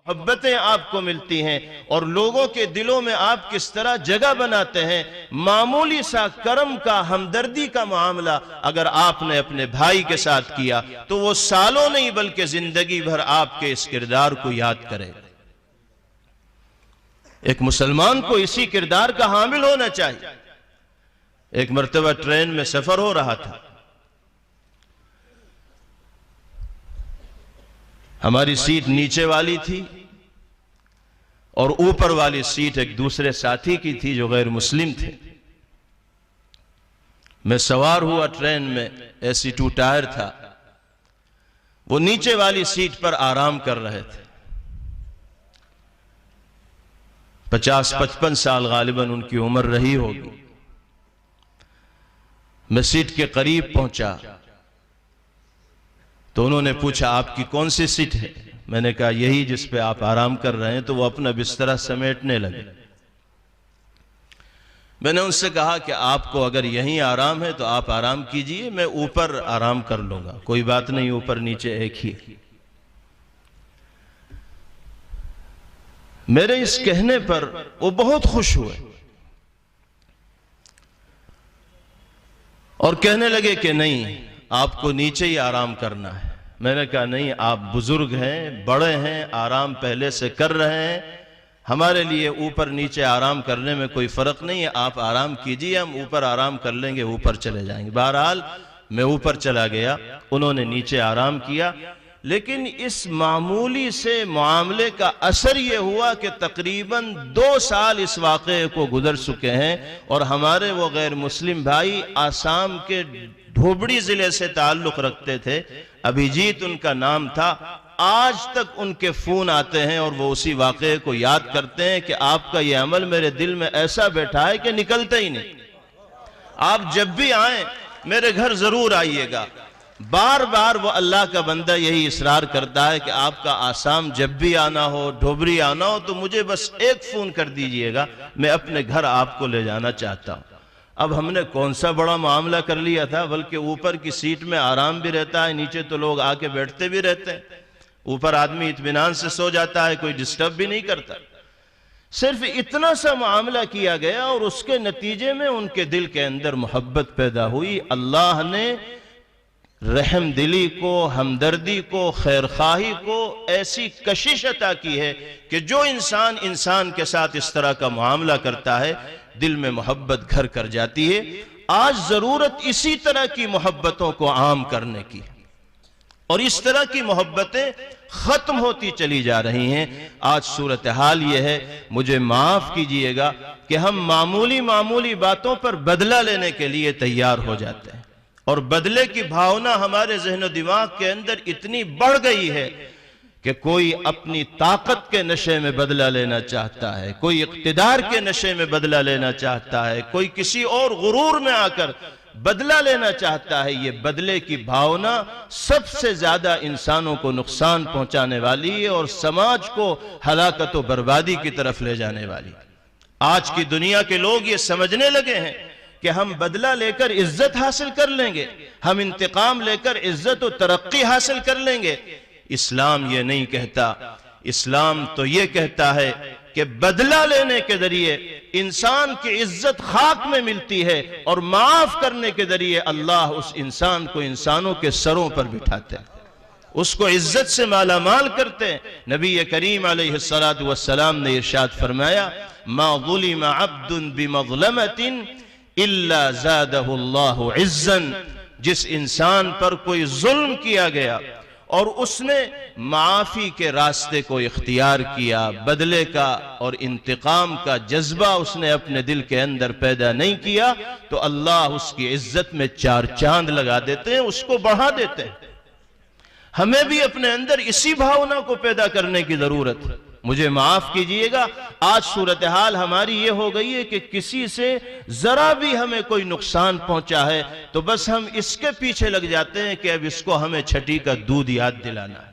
محبتیں آپ کو ملتی ہیں اور لوگوں کے دلوں میں آپ کس طرح جگہ بناتے ہیں۔ معمولی سا کرم کا، ہمدردی کا معاملہ اگر آپ نے اپنے بھائی کے ساتھ کیا تو وہ سالوں نہیں بلکہ زندگی بھر آپ کے اس کردار کو یاد کرے۔ ایک مسلمان کو اسی کردار کا حامل ہونا چاہیے۔ ایک مرتبہ ٹرین میں سفر ہو رہا تھا، ہماری سیٹ نیچے والی تھی اور اوپر والی سیٹ ایک دوسرے ساتھی کی تھی جو غیر مسلم تھے۔ میں سوار ہوا ٹرین میں، ایسی 2 ٹائر تھا، وہ نیچے والی سیٹ پر آرام کر رہے تھے۔ 50-55 سال غالباً ان کی عمر رہی ہوگی۔ میں سیٹ کے قریب پہنچا تو انہوں نے پوچھا آپ کی کون سی سیٹ ہے؟ میں نے کہا یہی جس پہ آپ آرام کر رہے ہیں۔ تو وہ اپنا بسترا سمیٹنے لگے۔ میں نے ان سے کہا کہ آپ کو اگر یہیں آرام ہے تو آپ آرام کیجئے، میں اوپر آرام کر لوں گا، کوئی بات نہیں، اوپر نیچے ایک ہی۔ میرے اس کہنے پر وہ بہت خوش ہوئے اور کہنے لگے کہ نہیں، آپ کو نیچے ہی آرام کرنا ہے۔ میں نے کہا نہیں، آپ بزرگ ہیں، بڑے ہیں، آرام پہلے سے کر رہے ہیں، ہمارے لیے اوپر نیچے آرام کرنے میں کوئی فرق نہیں ہے، آپ آرام کیجئے، ہم اوپر آرام کر لیں گے، اوپر چلے جائیں گے۔ بہرحال میں اوپر چلا گیا، انہوں نے نیچے آرام کیا، لیکن اس معمولی سے معاملے کا اثر یہ ہوا کہ تقریباً 2 سال اس واقعے کو گزر چکے ہیں اور ہمارے وہ غیر مسلم بھائی آسام کے دھوبڑی ضلع سے تعلق رکھتے تھے، ابھیجیت ان کا نام تھا۔ آج تک ان کے فون آتے ہیں اور وہ اسی واقعے کو یاد کرتے ہیں کہ آپ کا یہ عمل میرے دل میں ایسا بیٹھا ہے کہ نکلتا ہی نہیں۔ آپ جب بھی آئیں میرے گھر ضرور آئیے گا۔ بار بار وہ اللہ کا بندہ یہی اصرار کرتا ہے کہ آپ کا آسام جب بھی آنا ہو، دھوبری آنا ہو تو مجھے بس ایک فون کر دیجئے گا، میں اپنے گھر آپ کو لے جانا چاہتا ہوں۔ اب ہم نے کون سا بڑا معاملہ کر لیا تھا، بلکہ اوپر کی سیٹ میں آرام بھی رہتا ہے، نیچے تو لوگ آ کے بیٹھتے بھی رہتے ہیں، اوپر آدمی اطمینان سے سو جاتا ہے، کوئی ڈسٹرب بھی نہیں کرتا۔ صرف اتنا سا معاملہ کیا گیا اور اس کے نتیجے میں ان کے دل کے اندر محبت پیدا ہوئی۔ اللہ نے رحم دلی کو، ہمدردی کو، خیرخواہی کو ایسی کشش عطا کی ہے کہ جو انسان کے ساتھ اس طرح کا معاملہ کرتا ہے دل میں محبت گھر کر جاتی ہے۔ آج ضرورت اسی طرح کی محبتوں کو عام کرنے کی، اور اس طرح کی محبتیں ختم ہوتی چلی جا رہی ہیں۔ آج صورتحال یہ ہے، مجھے معاف کیجئے گا کہ ہم معمولی باتوں پر بدلہ لینے کے لیے تیار ہو جاتے ہیں، اور بدلے کی بھاونا ہمارے ذہن و دماغ کے اندر اتنی بڑھ گئی ہے کہ کوئی اپنی طاقت کے نشے میں بدلہ لینا چاہتا ہے، کوئی اقتدار کے نشے میں بدلہ لینا چاہتا ہے، کوئی کسی اور غرور میں آ کر بدلہ لینا چاہتا ہے۔ یہ بدلے کی بھاونا سب سے زیادہ انسانوں کو نقصان پہنچانے والی ہے اور سماج کو ہلاکت و بربادی کی طرف لے جانے والی۔ آج کی دنیا کے لوگ یہ سمجھنے لگے ہیں کہ ہم بدلہ لے کر عزت حاصل کر لیں گے، ہم انتقام لے کر عزت و ترقی حاصل کر لیں گے۔ اسلام یہ نہیں کہتا، اسلام تو یہ کہتا ہے کہ بدلہ لینے کے ذریعے انسان کی عزت خاک میں ملتی ہے اور معاف کرنے کے ذریعے اللہ اس انسان کو انسانوں کے سروں پر بٹھاتے ہیں، اس کو عزت سے مالا مال کرتے ہیں۔ نبی کریم علیہ السلام نے ارشاد فرمایا، ما ظلم عبد بمظلمت الا زادہ اللہ عزا، جس انسان پر کوئی ظلم کیا گیا اور اس نے معافی کے راستے کو اختیار کیا، بدلے کا اور انتقام کا جذبہ اس نے اپنے دل کے اندر پیدا نہیں کیا، تو اللہ اس کی عزت میں 4 چاند لگا دیتے ہیں، اس کو بڑھا دیتے ہیں۔ ہمیں بھی اپنے اندر اسی بھاونا کو پیدا کرنے کی ضرورت ہے۔ مجھے معاف کیجئے گا، آج صورتحال ہماری یہ ہو گئی ہے کہ کسی سے ذرا بھی ہمیں کوئی نقصان پہنچا ہے تو بس ہم اس کے پیچھے لگ جاتے ہیں کہ اب اس کو ہمیں چھٹی کا دودھ یاد دلانا ہے،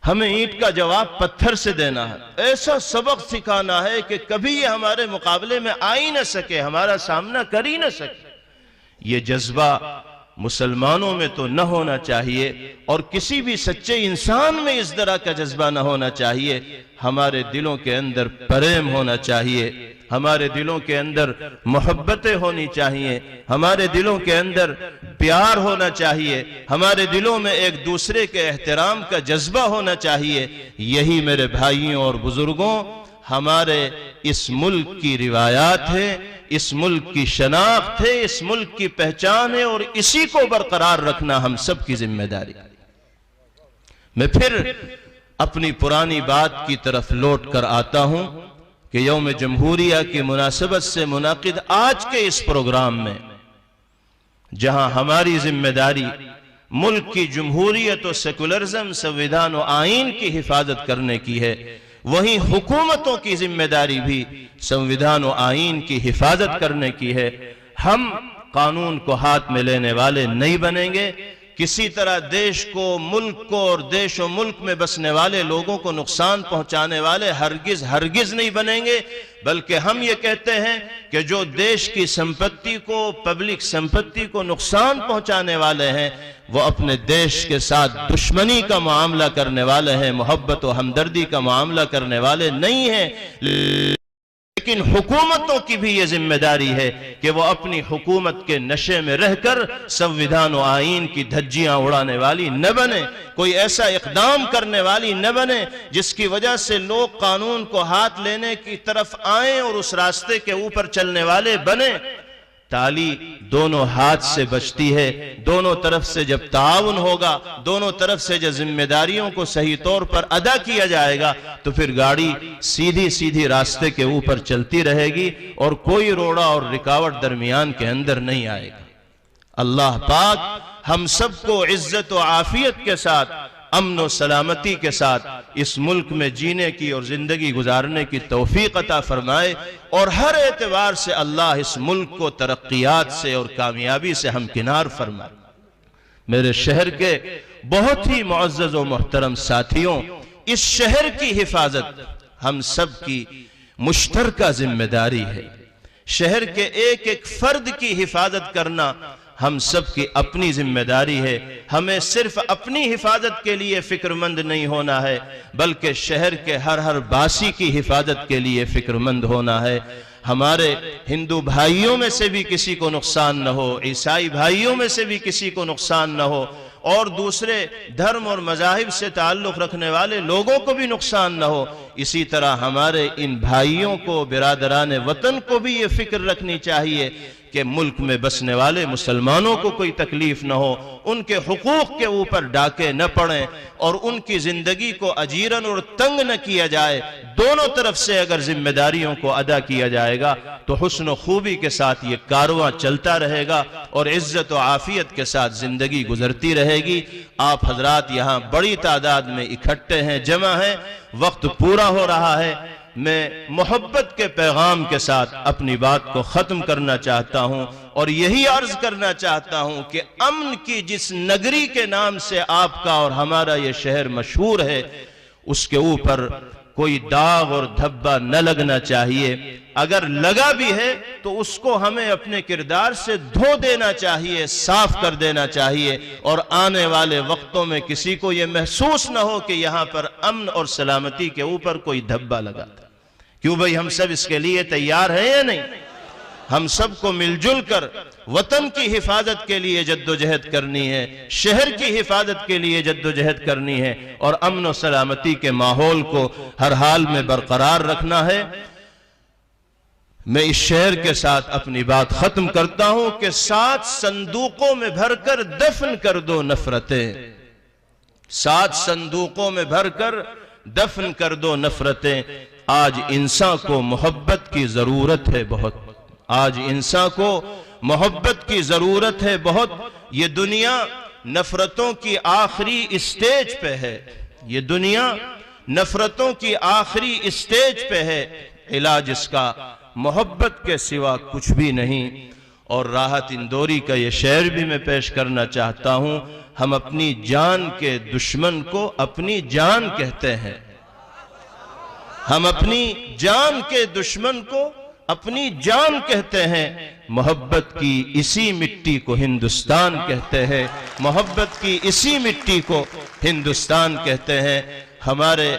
ہمیں اینٹ کا جواب پتھر سے دینا ہے، ایسا سبق سکھانا ہے کہ کبھی یہ ہمارے مقابلے میں آ ہی نہ سکے، ہمارا سامنا کر ہی نہ سکے۔ یہ جذبہ مسلمانوں میں تو نہ ہونا چاہیے اور کسی بھی سچے انسان میں اس طرح کا جذبہ نہ ہونا چاہیے۔ ہمارے دلوں کے اندر پریم ہونا چاہیے، ہمارے دلوں کے اندر محبتیں ہونی چاہیے، ہمارے دلوں کے اندر پیار ہونا چاہیے، ہمارے دلوں میں ایک دوسرے کے احترام کا جذبہ ہونا چاہیے۔ یہی میرے بھائیوں اور بزرگوں ہمارے اس ملک کی روایات ہے، اس ملک کی شناخت ہے، اس ملک کی پہچان ہے، اور اسی کو برقرار رکھنا ہم سب کی ذمہ داری۔ میں پھر اپنی پرانی بات کی طرف لوٹ کر آتا ہوں کہ یوم جمہوریہ کی مناسبت سے منعقد آج کے اس پروگرام میں جہاں ہماری ذمہ داری ملک کی جمہوریت و سیکولرزم، سنویدھان و آئین کی حفاظت کرنے کی ہے، وہیں حکومتوں کی ذمہ داری بھی سنویدھان و آئین کی حفاظت کرنے کی ہے۔ ہم قانون کو ہاتھ میں لینے والے نہیں بنیں گے، کسی طرح دیش کو، ملک کو اور دیش و ملک میں بسنے والے لوگوں کو نقصان پہنچانے والے ہرگز نہیں بنیں گے، بلکہ ہم یہ کہتے ہیں کہ جو دیش کی سمپتی کو، پبلک سمپتی کو نقصان پہنچانے والے ہیں وہ اپنے دیش کے ساتھ دشمنی کا معاملہ کرنے والے ہیں، محبت و ہمدردی کا معاملہ کرنے والے نہیں ہیں۔ لیکن حکومتوں کی بھی یہ ذمہ داری ہے کہ وہ اپنی حکومت کے نشے میں رہ کر سنویدھان و آئین کی دھجیاں اڑانے والی نہ بنے، کوئی ایسا اقدام کرنے والی نہ بنے جس کی وجہ سے لوگ قانون کو ہاتھ لینے کی طرف آئیں اور اس راستے کے اوپر چلنے والے بنیں۔ تالی دونوں ہاتھ سے بچتی ہے، دونوں طرف سے جب تعاون ہوگا، دونوں طرف سے جب ذمہ داریوں کو صحیح طور پر ادا کیا جائے گا تو پھر گاڑی سیدھی راستے کے اوپر چلتی رہے گی اور کوئی روڑا اور رکاوٹ درمیان کے اندر نہیں آئے گا۔ اللہ پاک ہم سب کو عزت و عافیت کے ساتھ، امن و سلامتی کے ساتھ اس ملک میں جینے کی اور زندگی گزارنے کی توفیق عطا فرمائے، اور ہر اعتبار سے اللہ اس ملک کو ترقیات سے اور کامیابی سے ہمکنار فرمائے۔ میرے شہر کے بہت ہی معزز و محترم ساتھیوں، اس شہر کی حفاظت ہم سب کی مشترکہ ذمہ داری ہے۔ شہر کے ایک ایک فرد کی حفاظت کرنا ہم سب کی اپنی ذمہ داری ہے۔ ہمیں صرف اپنی حفاظت کے لیے فکر مند نہیں ہونا ہے، بلکہ شہر کے ہر باسی کی حفاظت کے لیے فکر مند ہونا ہے۔ ہمارے ہندو بھائیوں میں سے بھی کسی کو نقصان نہ ہو، عیسائی بھائیوں میں سے بھی کسی کو نقصان نہ ہو، اور دوسرے دھرم اور مذاہب سے تعلق رکھنے والے لوگوں کو بھی نقصان نہ ہو۔ اسی طرح ہمارے ان بھائیوں کو، برادران وطن کو بھی یہ فکر رکھنی چاہیے کہ ملک میں بسنے والے مسلمانوں کو کوئی تکلیف نہ ہو، ان کے حقوق کے اوپر ڈاکے نہ پڑیں، اور ان کی زندگی کو اجیرن اور تنگ نہ کیا جائے۔ دونوں طرف سے اگر ذمہ داریوں کو ادا کیا جائے گا تو حسن و خوبی کے ساتھ یہ کارواں چلتا رہے گا اور عزت و عافیت کے ساتھ زندگی گزرتی رہے گی۔ آپ حضرات یہاں بڑی تعداد میں اکٹھے ہیں، جمع ہیں، وقت پورا ہو رہا ہے۔ میں محبت کے پیغام کے ساتھ اپنی بات کو ختم کرنا چاہتا ہوں اور یہی عرض کرنا چاہتا ہوں کہ امن کی جس نگری کے نام سے آپ کا اور ہمارا یہ شہر مشہور ہے، اس کے اوپر کوئی داغ اور دھبا نہ لگنا چاہیے۔ اگر لگا بھی ہے تو اس کو ہمیں اپنے کردار سے دھو دینا چاہیے، صاف کر دینا چاہیے، اور آنے والے وقتوں میں کسی کو یہ محسوس نہ ہو کہ یہاں پر امن اور سلامتی کے اوپر کوئی دھبا لگا تھا۔ کیوں بھئی ہم سب اس کے لیے تیار ہیں یا نہیں؟ ہم سب کو مل جل کر وطن کی حفاظت کے لیے جد و جہد کرنی ہے، شہر کی حفاظت کے لیے جد و جہد کرنی ہے، اور امن و سلامتی کے ماحول کو ہر حال میں برقرار رکھنا ہے۔ میں اس شہر کے ساتھ اپنی بات ختم کرتا ہوں کہ 7 صندوقوں میں بھر کر دفن کر دو نفرتیں، 7 صندوقوں میں بھر کر دفن کر دو نفرتیں۔ آج انسان کو محبت کی ضرورت ہے بہت، آج انسان کو محبت کی ضرورت ہے بہت۔ یہ دنیا نفرتوں کی آخری اسٹیج پہ ہے، یہ دنیا نفرتوں کی آخری اسٹیج پہ ہے، علاج اس کا محبت کے سوا کچھ بھی نہیں۔ اور راحت اندوری کا یہ شعر بھی میں پیش کرنا چاہتا ہوں، ہم اپنی جان کے دشمن کو اپنی جان کہتے ہیں، ہم اپنی جان کے دشمن کو اپنی جان کہتے ہیں، محبت کی اسی مٹی کو ہندوستان کہتے ہیں، محبت کی اسی مٹی کو ہندوستان کہتے ہیں۔ ہمارے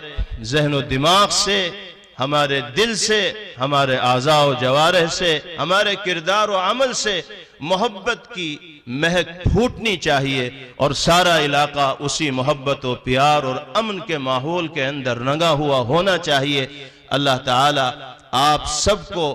ذہن و دماغ سے، ہمارے دل سے، ہمارے اعضاء و جوارح سے، ہمارے کردار و عمل سے محبت کی مہک پھوٹنی چاہیے، اور سارا علاقہ اسی محبت و پیار اور امن کے ماحول کے اندر رنگا ہوا ہونا چاہیے۔ اللہ تعالی آپ سب کو